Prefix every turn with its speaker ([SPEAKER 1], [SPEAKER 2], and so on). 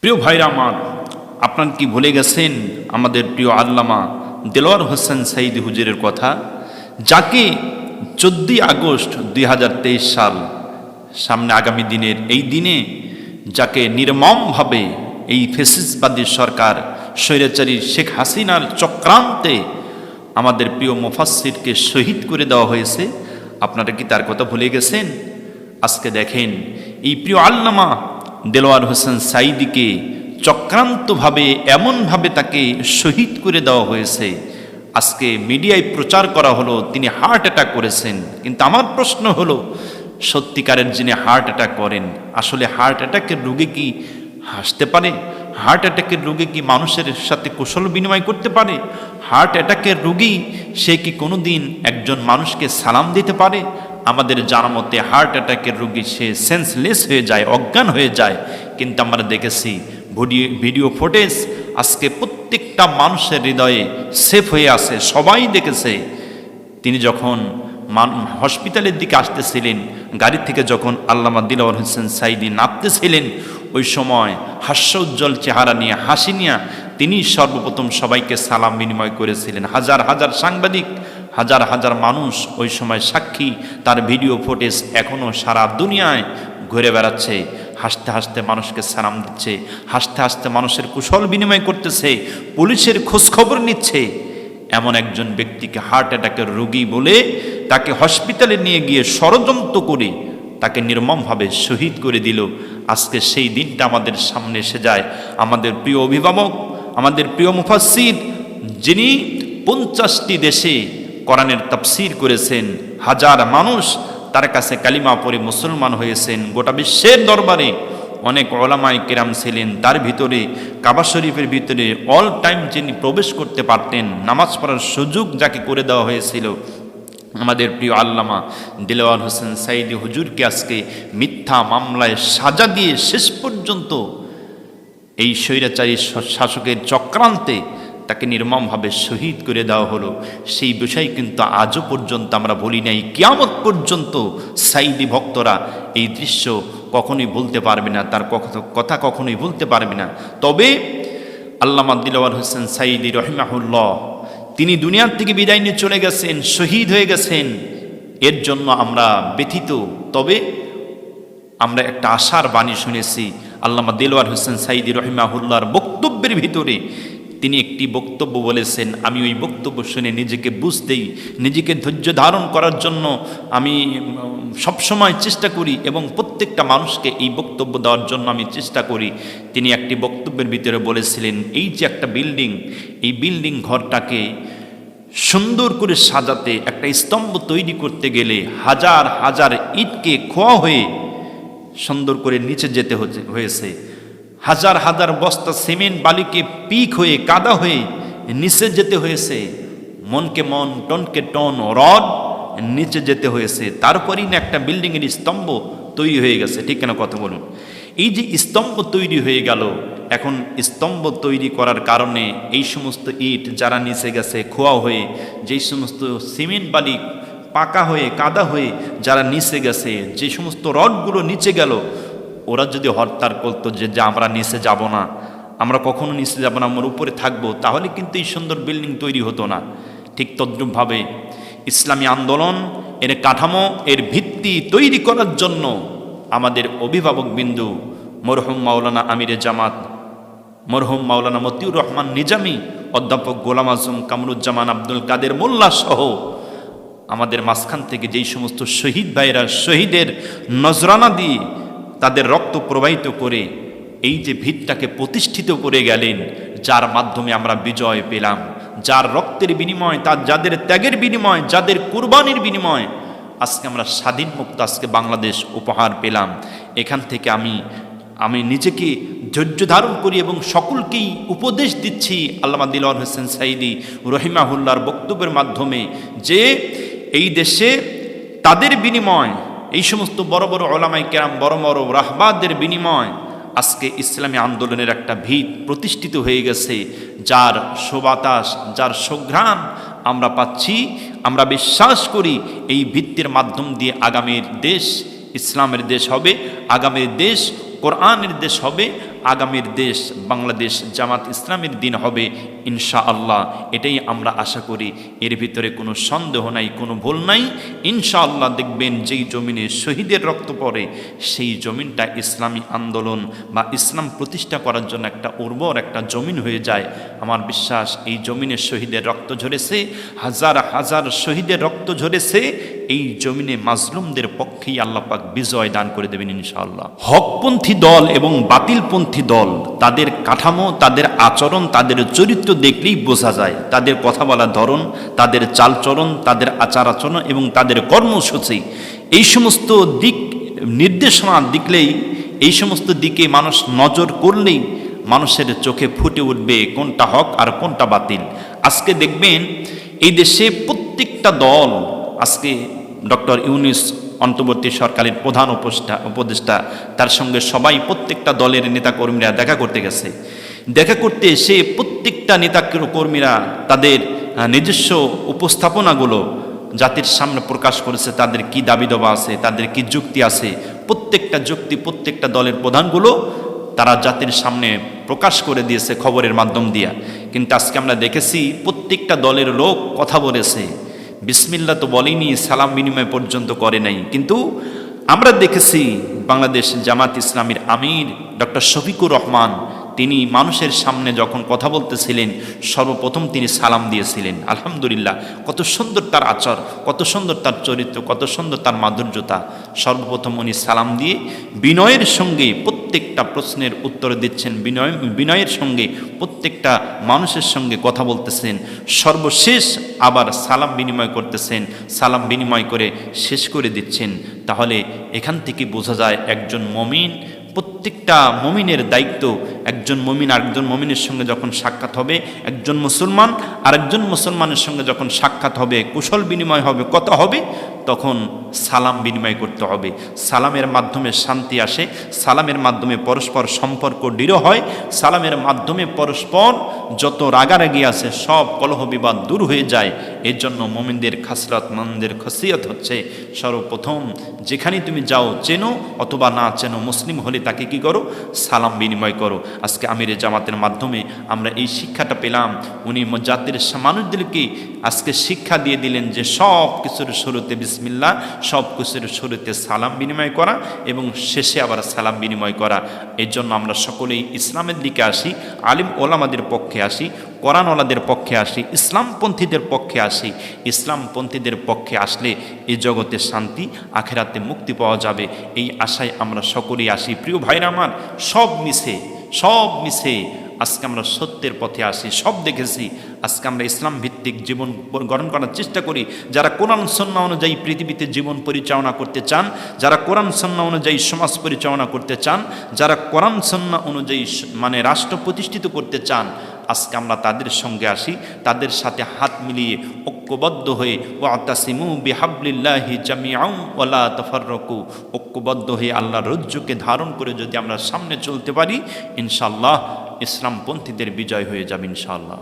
[SPEAKER 1] প্রিয় ভাইরা আমার, আপনারা কি ভুলে গেছেন আমাদের প্রিয় আল্লামা দেলোয়ার হোসেন সাঈদী হুজুরের কথা, যাকে 14 আগস্ট 2023 সাল, সামনে আগামী দিনের এই দিনে যাকে নির্মমভাবে এই ফ্যাসিস্টবাদী সরকার স্বৈরাচারী শেখ হাসিনার চক্রান্তে আমাদের প্রিয় মুফাসসিরকে শহীদ করে দেওয়া হয়েছে। আপনারা কি তার কথা ভুলে গেছেন? আজকে দেখেন এই প্রিয় আল্লামা দেলোয়ার হোসেন সাঈদীকে চক্রান্তভাবে এমনভাবে তাকে শহীদ করে দেওয়া হয়েছে। আজকে মিডিয়ায় প্রচার করা হলো তিনি হার্ট অ্যাটাক করেছেন, কিন্তু আমার প্রশ্ন হলো, সত্যিকারের যিনি হার্ট অ্যাটাক করেন, আসলে হার্ট অ্যাটাকের রোগী কি হাসতে পারে? হার্ট অ্যাটাকের রোগী কি মানুষের সাথে কুশল বিনিময় করতে পারে? হার্ট অ্যাটাকের রোগী সে কি কোনো দিন একজন মানুষকে সালাম দিতে পারে? আমাদের জানা মতে হার্ট অ্যাটাকের রোগী সে সেন্সলেস হয়ে যায়, অজ্ঞান হয়ে যায়। কিন্তু আমরা দেখেছি ভিডিও ফুটেজ আজকে প্রত্যেকটা মানুষের হৃদয়ে সেভ হয়ে আছে, সবাই দেখেছে। তিনি যখন হসপিটালের দিকে আসতেছিলেন, গাড়ি থেকে যখন আল্লামা দেলোয়ার হোসেন সাঈদী নামতেছিলেন, ওই সময় হাস্যোজ্জ্বল চেহারা নিয়ে, হাসি নিয়ে তিনি সর্বপ্রথম সবাইকে সালাম বিনিময় করেছিলেন। হাজার হাজার সাংবাদিক, হাজার হাজার মানুষ ওই সময় সাক্ষী। তার ভিডিও ফুটেজ এখনও সারা দুনিয়ায় ঘুরে বেড়াচ্ছে। হাসতে হাসতে মানুষকে সালাম দিচ্ছে, হাসতে হাসতে মানুষের কুশল বিনিময় করতেছে, পুলিশের খোঁজখবর নিচ্ছে। এমন একজন ব্যক্তিকে হার্ট অ্যাটাকের রোগী বলে তাকে হসপিটালে নিয়ে গিয়ে ষড়যন্ত্র করে তাকে নির্মমভাবে শহীদ করে দিল। আজকে সেই দিনটা আমাদের সামনে এসে যায়। আমাদের প্রিয় অভিভাবক, আমাদের প্রিয় মুফাসসির, যিনি 50টি দেশে কোরআনের তাফসীর করেছেন, হাজার মানুষ তার কাছে কালিমা পড়ে মুসলমান হয়েছেন। গোটা বিশ্বের দরবারে অনেক ওলামায়ে কেরাম ছিলেন, তার ভিতরে কাবা শরীফের ভিতরে অল টাইম যিনি প্রবেশ করতে পারতেন, নামাজ পড়ার সুযোগ যাকে করে দেওয়া হয়েছিল, আমাদের প্রিয় আল্লামা দেলোয়ার হোসেন সাঈদী হুজুরকে আজকে মিথ্যা মামলায় সাজা দিয়ে শেষ পর্যন্ত এই স্বৈরাচারী শাসকের চক্রান্তে তাকে নির্মমভাবে শহীদ করে দেওয়া হলো। সেই বিষয় কিন্তু আজও পর্যন্ত আমরা বলি নাই। কিয়ামত পর্যন্ত সাঈদী ভক্তরা এই দৃশ্য কখনোই ভুলতে পারবে না, তার কথা কখনোই ভুলতে পারবে না। তবে আল্লামা দেলোয়ার হোসেন সাঈদী রহিমাহুল্লাহ তিনি দুনিয়ার থেকে বিদায় নিয়ে চলে গেছেন, শহীদ হয়ে গেছেন। এর জন্য আমরা ব্যথিত। তবে আমরা একটা আশার বাণী শুনেছি আল্লামা দেলোয়ার হোসেন সাঈদী রহিমাহুল্লাহর বক্তব্যের ভিতরে। তিনি একটি বক্তব্য বলেছেন, আমি ওই বক্তব্য শুনে নিজেকে বুঝতেই, নিজেকে ধৈর্য ধারণ করার জন্য আমি সবসময় চেষ্টা করি এবং প্রত্যেকটা মানুষকে এই বক্তব্য দেওয়ার জন্য আমি চেষ্টা করি। তিনি একটি বক্তব্যের ভিতরে বলেছিলেন, এই যে একটা বিল্ডিং, এই বিল্ডিং ঘরটাকে সুন্দর করে সাজাতে, একটা স্তম্ভ তৈরি করতে গেলে হাজার হাজার ইটকে খোয়া হয়ে সুন্দর করে নিচে যেতে হয়েছে। হাজার হাজার বস্তা সিমেন্ট বালিকে পিক হয়ে কাদা হয়ে নিচে যেতে হয়েছে। মনকে মন, টনকে টন, রড নিচে যেতে হয়েছে। তারপরেই না একটা বিল্ডিংয়ের স্তম্ভ তৈরি হয়ে গেছে। ঠিক কেন কথা বলুন? এই যে স্তম্ভ তৈরি হয়ে গেল, এখন স্তম্ভ তৈরি করার কারণে এই সমস্ত ইট যারা নিচে গেছে খোয়া হয়ে, যেই সমস্ত সিমেন্ট বালি পাকা হয়ে কাদা হয়ে যারা নিচে গেছে, যে সমস্ত রডগুলো নিচে গেল, ওরা যদি হরতাল করতো যে আমরা নিচে যাব না, আমরা কখনো নিচে যাব না, আমরা উপরে থাকবো, তাহলে কিন্তু এই সুন্দর বিল্ডিং তৈরি হতো না। ঠিক তদ্রূপভাবে ইসলামী আন্দোলন এর কাঠামো, এর ভিত্তি তৈরি করার জন্য আমাদের অভিভাবক বিন্দু মরহুম মাওলানা আমিরে জামাত, মরহুম মাওলানা মতিউর রহমান নিজামী, অধ্যাপক গোলাম আজম কামরুজ্জামান আব্দুল কাদের মোল্লা সহ আমাদের মাঝখান থেকে যেই সমস্ত শহীদ ভাইরা শহীদের নজরানা দিয়ে তাদের রক্ত প্রবাহিত করে এই যে ভিতটাকে প্রতিষ্ঠিত করে গেলেন, যার মাধ্যমে আমরা বিজয় পেলাম, যার রক্তের বিনিময়, তার যাদের ত্যাগের বিনিময়, যাদের কুরবানির বিনিময় আজকে আমরা স্বাধীন মুক্ত আজকে বাংলাদেশ উপহার পেলাম। এখান থেকে আমি নিজেকে ধৈর্য ধারণ করি এবং সকলকেই উপদেশ দিচ্ছি আল্লামা দেলোয়ার হোসেন সাঈদী রহিমাহুল্লাহর বক্তব্যের মাধ্যমে, যে এই দেশে তাদের বিনিময়, এই সমস্ত বড় বড় ওলামায়ে কেরাম, বড় বড় রাহবারদের বিনিময় আজকে ইসলামী আন্দোলনের একটা ভিত প্রতিষ্ঠিত হয়ে গেছে, যার সুবাতাস, যার সুঘ্রাণ আমরা পাচ্ছি। আমরা বিশ্বাস করি এই ভিত্তির মাধ্যম দিয়ে আগামীর দেশ ইসলামের দেশ হবে, আগামীর দেশ কোরআনের দেশ হবে, আগামীর দেশ বাংলাদেশ জামাত ইসলামের দিন হবে ইনশাআল্লাহ। এটাই আমরা আশা করি, এর ভিতরে কোনো সন্দেহ নাই, কোনো ভুল নাই। ইনশাআল্লাহ দেখবেন যেই জমিনে শহীদের রক্ত পড়ে সেই জমিনটা ইসলামী আন্দোলন বা ইসলাম প্রতিষ্ঠা করার জন্য একটা উর্বর একটা জমিন হয়ে যায়। আমার বিশ্বাস এই জমিনে শহীদের রক্ত ঝরেছে, হাজার হাজার শহীদের রক্ত ঝরেছে, এই জমিনে মাজলুমদের পক্ষেই আল্লাহ পাক বিজয় দান করে দেবেন ইনশাআল্লাহ। হকপন্থী দল এবং বাতিলপন্থী দল, তাদের কাঠামো, তাদের আচরণ, তাদের চরিত্র দেখলেই বোঝা যায়। তাদের কথা বলার ধরন, তাদের চালচরণ, তাদের আচার আচরণ এবং তাদের কর্মসূচি, এই সমস্ত দিক নির্দেশনা দেখলেই, এই সমস্ত দিকে মানুষ নজর করলেই মানুষের চোখে ফুটে উঠবে কোনটা হক আর কোনটা বাতিল। আজকে দেখবেন এই দেশে প্রত্যেকটা দল, আজকে ডক্টর ইউনূস অন্তর্বর্তী সরকারের প্রধান উপদেষ্টা, তার সঙ্গে সবাই প্রত্যেকটা দলের নেতাকর্মীরা দেখা করতে গেছে। দেখা করতে এসে প্রত্যেকটা নেতাকর্মীরা তাদের নিজস্ব উপস্থাপনাগুলো জাতির সামনে প্রকাশ করেছে। তাদের কি দাবি দাবা আছে, তাদের কি যুক্তি আছে, প্রত্যেকটা যুক্তি প্রত্যেকটা দলের প্রধানগুলো তারা জাতির সামনে প্রকাশ করে দিয়েছে খবরের মাধ্যম দিয়া। কিন্তু আজকে আমরা দেখেছি প্রত্যেকটা দলের লোক কথা বলেছে, বিসমিল্লাহ তো বলেনি, সালাম বিনিময় পর্যন্ত করে নাই। কিন্তু আমরা দেখেছি বাংলাদেশ জামাত ইসলামীর আমির ডক্টর শফিকুর রহমান, তিনি মানুষের সামনে যখন কথা বলতেছিলেন সর্বপ্রথম তিনি সালাম দিয়েছিলেন। আলহামদুলিল্লাহ, কত সুন্দর তার আচর, কত সুন্দর তার চরিত্র, কত সুন্দর তার মাধুর্যতা। সর্বপ্রথম উনি সালাম দিয়ে বিনয়ের সঙ্গে প্রত্যেকটা প্রশ্নের উত্তর দিচ্ছেন, বিনয়ের সঙ্গে প্রত্যেকটা মানুষের সঙ্গে কথা বলতেছেন। সর্বশেষ আবার সালাম বিনিময় করতেছেন, সালাম বিনিময় করে শেষ করে দিচ্ছেন। তাহলে এখান থেকে বোঝা যায় একজন মুমিন, প্রত্যেকটা মুমিনের দায়িত্ব, একজন মুমিন আরেকজন মুমিনের সঙ্গে যখন সাক্ষাৎ হবে, একজন মুসলমান আরেকজন মুসলমানের সঙ্গে যখন সাক্ষাৎ হবে, কুশল বিনিময় হবে, কথা হবে, তখন সালাম বিনিময় করতে হবে। সালামের মাধ্যমে শান্তি আসে, সালামের মাধ্যমে পরস্পর সম্পর্ক দৃঢ় হয়, সালামের মাধ্যমে পরস্পর যত রাগারাগি আছে সব কলহ বিবাদ দূর হয়ে যায়। এর জন্য মুমিনদের খাসলাত, মুমিনদের খাসিয়াত হচ্ছে সর্বপ্রথম যেখানে তুমি যাও, চেনো অথবা না চেনো, মুসলিম হলে তাকে কি করো, সালাম বিনিময় করো। আজকে আমিরে জামাতের মাধ্যমে আমরা এই শিক্ষাটা পেলাম। উনি জাতির মানুষদেরকে আজকে শিক্ষা দিয়ে দিলেন যে সব কিছুর শুরুতে বিসমিল্লাহ, সব কিছুর শুরুতে সালাম বিনিময় করা এবং শেষে আবার সালাম বিনিময় করা। এর জন্য আমরা সকলেই ইসলামের দিকে আসি, আলিম ওলামাদের পক্ষে আসি, কোরআনওয়ালাদের পক্ষে আসি, ইসলামপন্থীদের পক্ষে আসি। ইসলামপন্থীদের পক্ষে আসলে এই জগতে শান্তি, আখেরাতে মুক্তি পাওয়া যাবে, এই আশায় আমরা সকলেই আসি। প্রিয় ভাইরা আমার, সব মিশে আজকে আমরা সত্যের পথে আসি। সব দেখেছি, আজকে আমরা ইসলাম ভিত্তিক জীবন গঠন করার চেষ্টা করি। যারা কোরআন সুন্নাহ অনুযায়ী পৃথিবীতে জীবন পরিচালনা করতে চান, যারা কোরআন সুন্নাহ অনুযায়ী সমাজ পরিচালনা করতে চান, যারা কোরআন সুন্নাহ অনুযায়ী রাষ্ট্র প্রতিষ্ঠিত করতে চান, আজকে আমরা তাদের সঙ্গে আসি, তাদের সাথে হাত মিলিয়ে ঐক্যবদ্ধ হয়ে ওয়াতাসিমু বিহাবলিল্লাহি জামিআন ওয়ালা তাফাররাকু, ঐক্যবদ্ধ হয়ে আল্লাহর রজ্জুকে ধারণ করে যদি আমরা সামনে চলতে পারি, ইনশাআল্লাহ ইসলামপন্থীদের বিজয় হয়ে যাবে ইনশাআল্লাহ।